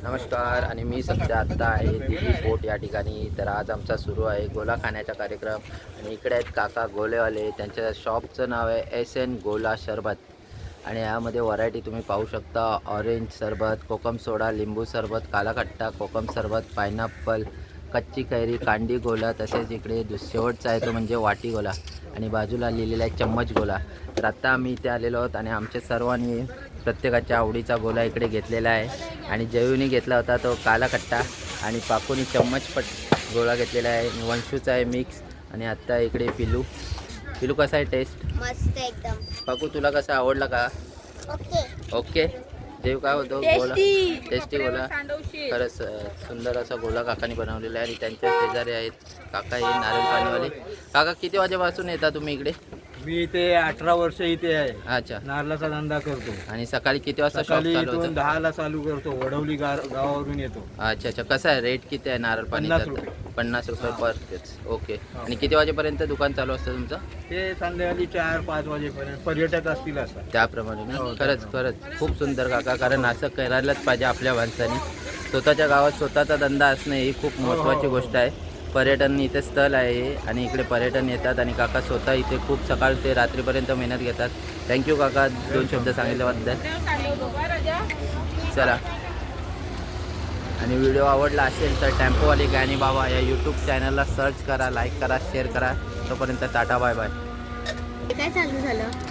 नमस्कार आणि मी सध्या आत्ता आहे दिल्ली पोर्ट या ठिकाणी. तर आज आमचा सुरू आहे गोला खाण्याचा कार्यक्रम आणि इकडे आहेत काका गोलेवाले. त्यांच्या शॉपचं नाव आहे SN गोला सरबत आणि यामध्ये व्हरायटी तुम्ही पाहू शकता. ऑरेंज सरबत, कोकम सोडा, लिंबू सरबत, काला खट्टा, कोकम सरबत, पायनॅपल, कच्ची कैरी, कांडी गोला, तसेच इकडे शेवटचा आहे तो म्हणजे वाटी गोला आणि बाजूला लिहिलेला आहे चम्मच गोला. तर आत्ता आम्ही इथे आलेलो आहोत आणि आमच्या सर्वांनी प्रत्येकाच्या आवडीचा गोला इकडे घेतलेला आहे आणि जयूनी घेतला होता तो काला खट्टा आणि पाकूनी चम्मच गोळा घेतलेला आहे. वंशूचा आहे मिक्स आणि आत्ता इकडे पिलू कसा आहे टेस्ट? मस्त एकदम. पाकू तुला कसा आवडला का? ओके. ओके. जेव काय होतो गोला? टेस्टी गोला. खरंच सुंदर असा गोला काकाने बनवलेला आहे आणि त्यांच्या शेजारी आहेत काका हे नारळ पाणीवाले. काका किती वाजेपासून येता तुम्ही इकडे? मी इथे 18 वर्ष इथे आहे. अच्छा. नारळाचा धंदा करतो. आणि सकाळी किती वाजता शॉप सकाळी चालू इथून होतं? 10 ला चालू करतो. वडवली गावावरून येतो. अच्छा अच्छा. कसं आहे रेट किती आहे नारळ पाणीचा? 50 रुपये. 50 रुपये पर पीस. ओके. आणि किती वाजेपर्यंत दुकान चालू असतं तुमचं? ते संध्याकाळी 4-5 वाजेपर्यंत पर्यटक असतील असं. त्याप्रमाणे ना. हो, खरंच खूप सुंदर काका. कारण असं करायलाच पाहिजे आपल्या माणसाने. स्वतःच्या गावात स्वतःचा धंदा असणे ही खूप महत्त्वाची गोष्ट आहे. पर्यटन इथे स्थळ आहे आणि इकडे पर्यटन येतात आणि काका स्वतः इथे खूप सकाळ ते रात्रीपर्यंत मेहनत घेतात. थँक्यू काका 2 शब्द सांगितल्याबद्दल. चला, आणि व्हिडिओ आवडला असेल तर टेम्पोवाली गाणी बाबा या यूट्यूब चॅनलला सर्च करा, लाईक करा, शेअर करा. तोपर्यंत टाटा, बाय बाय. काय चालू झालं?